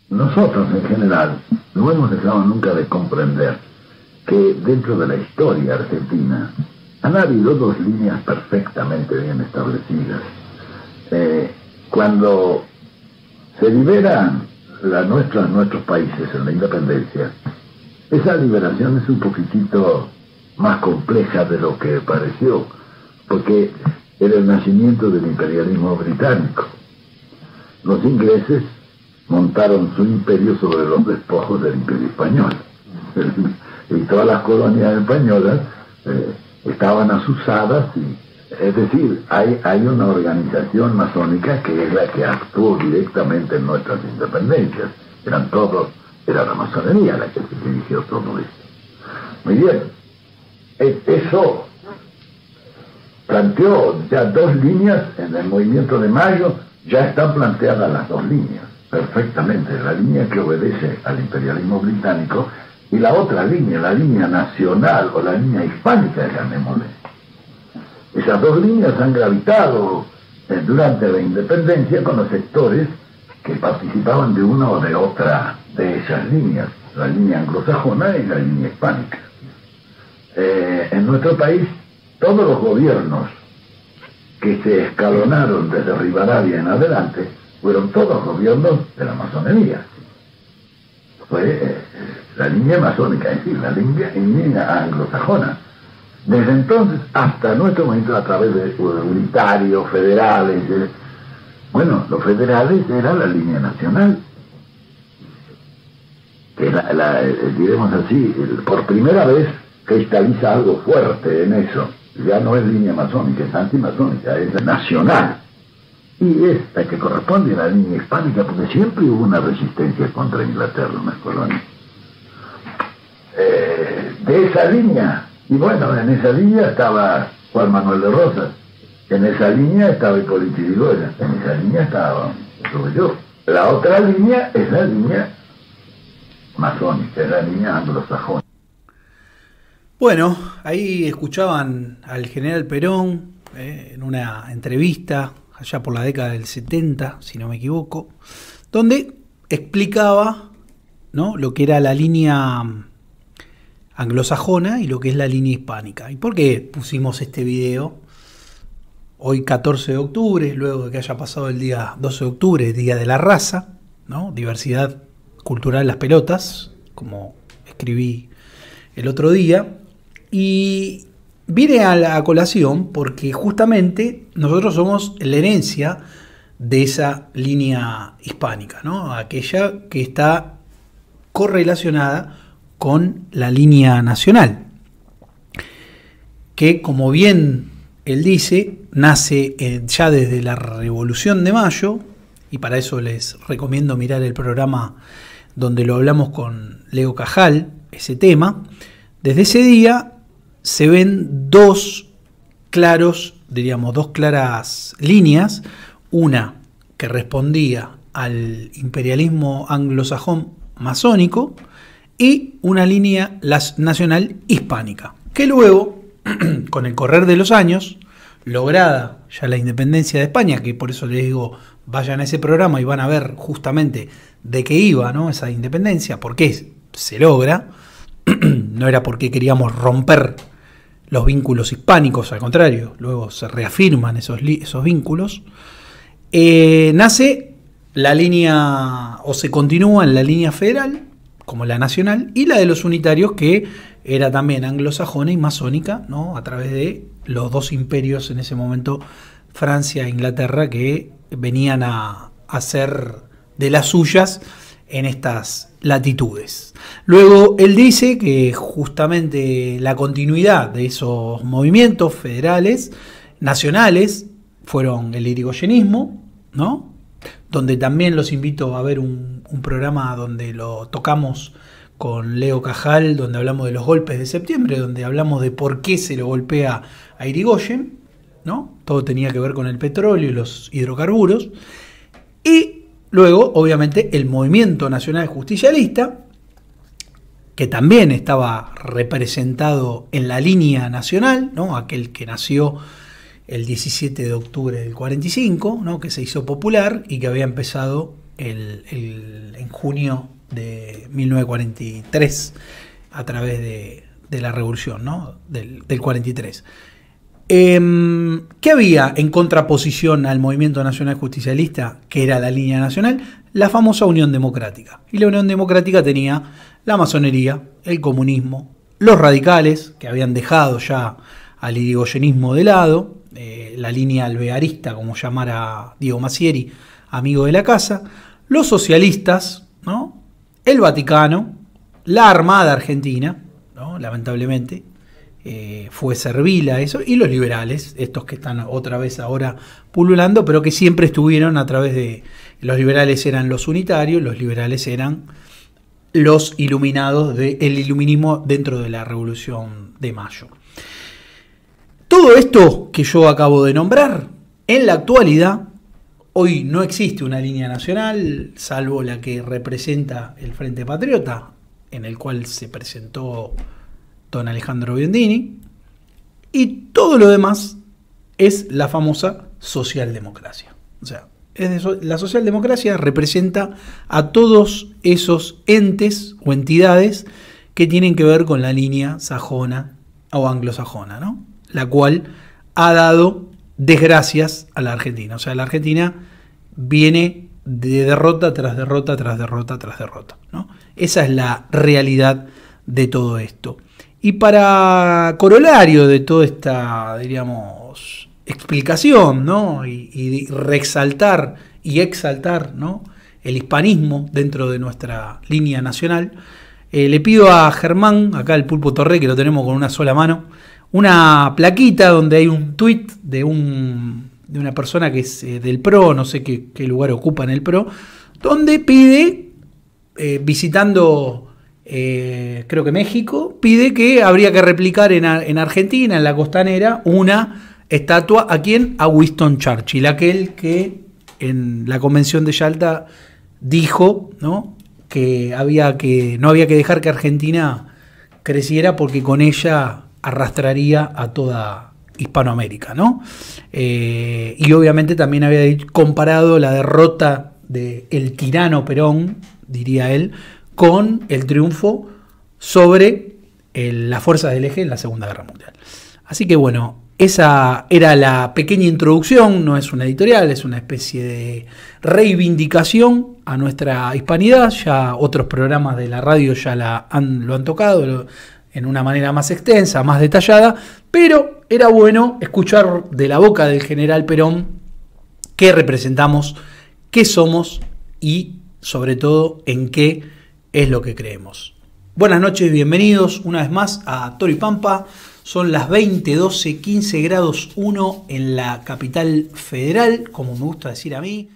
nosotros en general no hemos dejado nunca de comprender que dentro de la historia argentina han habido dos líneas perfectamente bien establecidas. Cuando se liberan nuestros países en la independencia, esa liberación es un poquitito más compleja de lo que pareció, porque era el nacimiento del imperialismo británico. Los ingleses montaron su imperio sobre los despojos del imperio español. Y todas las colonias españolas estaban asusadas, es decir, hay una organización masónica que es la que actuó directamente en nuestras independencias. Era la masonería la que se dirigió todo esto. Muy bien, eso planteó ya dos líneas en el movimiento de Mayo. Ya están planteadas las dos líneas perfectamente, la línea que obedece al imperialismo británico y la otra línea, la línea nacional o la línea hispánica, llamémosle. Esas dos líneas han gravitado durante la independencia con los sectores que participaban de una o de otra de esas líneas, la línea anglosajona y la línea hispánica. En nuestro país, todos los gobiernos que se escalonaron desde Rivadavia en adelante fueron todos gobiernos de la masonería. Fue la línea masónica, es decir, la línea anglosajona. Desde entonces hasta nuestro momento, a través de unitarios, federales, bueno, los federales era la línea nacional, que diremos así, por primera vez cristaliza algo fuerte en eso. Ya no es línea masónica, es antimasónica, es nacional. Y es la que corresponde a la línea hispánica, porque siempre hubo una resistencia contra Inglaterra en las colonias. De esa línea, y bueno, en esa línea estaba Juan Manuel de Rosas, en esa línea estaba Hipólito Yrigoyen, en esa línea estaba yo. La otra línea es la línea masónica, es la línea anglosajona. Bueno, ahí escuchaban al general Perón en una entrevista allá por la década del 70, si no me equivoco, donde explicaba, ¿no?, lo que era la línea anglosajona y lo que es la línea hispánica. ¿Y por qué pusimos este video hoy 14 de octubre, luego de que haya pasado el día 12 de octubre, Día de la Raza, ¿no?, diversidad cultural las pelotas, como escribí el otro día? Y vine a la colación porque justamente nosotros somos la herencia de esa línea hispánica, ¿no?, aquella que está correlacionada con la línea nacional, que, como bien él dice, nace ya desde la Revolución de Mayo, y para eso les recomiendo mirar el programa donde lo hablamos con Leo Cajal, ese tema. Desde ese día se ven dos claras líneas, una que respondía al imperialismo anglosajón masónico y una línea nacional hispánica, que luego, con el correr de los años, lograda ya la independencia de España, que por eso les digo, vayan a ese programa y van a ver justamente de qué iba, ¿no?, esa independencia, por qué se logra. No era porque queríamos romper los vínculos hispánicos, al contrario, luego se reafirman esos vínculos. Nace la línea, o se continúa en la línea federal, como la nacional, y la de los unitarios, que era también anglosajona y masónica, ¿no?, a través de los dos imperios en ese momento, Francia e Inglaterra, que venían a hacer de las suyas en estas latitudes. Luego él dice que justamente la continuidad de esos movimientos federales, nacionales, fueron el irigoyenismo, ¿no?, donde también los invito a ver un programa donde lo tocamos con Leo Cajal, donde hablamos de los golpes de septiembre, donde hablamos de por qué se lo golpea a Irigoyen, ¿no? Todo tenía que ver con el petróleo y los hidrocarburos. Y luego, obviamente, el movimiento nacional justicialista, que también estaba representado en la línea nacional, ¿no?, aquel que nació el 17 de octubre del 45, ¿no?, que se hizo popular y que había empezado en junio de 1943 a través de la revolución, ¿no? del 43. ¿Qué había en contraposición al movimiento nacional justicialista, que era la línea nacional? La famosa Unión Democrática. Y la Unión Democrática tenía la masonería, el comunismo, los radicales, que habían dejado ya al irigoyenismo de lado, la línea alvearista, como llamara Diego Masieri, amigo de la casa, los socialistas, ¿no? El Vaticano, la Armada Argentina, ¿no? Lamentablemente, fue servil a eso, y los liberales, estos que están otra vez ahora pululando, pero que siempre estuvieron a través de... Los liberales eran los unitarios, los liberales eran los iluminados del iluminismo dentro de la Revolución de Mayo. Todo esto que yo acabo de nombrar, en la actualidad, hoy no existe una línea nacional, salvo la que representa el Frente Patriota, en el cual se presentó don Alejandro Biondini, y todo lo demás es la famosa socialdemocracia. O sea, la socialdemocracia representa a todos esos entes o entidades que tienen que ver con la línea sajona o anglosajona, ¿no? La cual ha dado desgracias a la Argentina. O sea, la Argentina viene de derrota tras derrota, tras derrota, tras derrota, ¿no? Esa es la realidad de todo esto. Y para corolario de toda esta, diríamos, explicación, ¿no? y reexaltar y exaltar, ¿no? El hispanismo dentro de nuestra línea nacional, le pido a Germán, acá el Pulpo Torre, que lo tenemos con una sola mano, una plaquita donde hay un tuit de una persona que es del PRO, no sé qué lugar ocupa en el PRO, donde pide, visitando creo que México, pide que habría que replicar en Argentina, en la costanera, una estatua ¿a quién? A Winston Churchill, aquel que en la convención de Yalta dijo, ¿no? que no había que dejar que Argentina creciera porque con ella arrastraría a toda Hispanoamérica, ¿no? Y obviamente también había comparado la derrota del tirano Perón, diría él, con el triunfo sobre las fuerzas del eje en la Segunda Guerra Mundial. Así que bueno, esa era la pequeña introducción, no es una editorial, es una especie de reivindicación a nuestra hispanidad. Ya otros programas de la radio ya lo han tocado en una manera más extensa, más detallada, pero era bueno escuchar de la boca del general Perón qué representamos, qué somos y sobre todo en qué es lo que creemos. Buenas noches, bienvenidos una vez más a Toro y Pampa. Son las 20:12, 15 grados 1 en la capital federal, como me gusta decir a mí.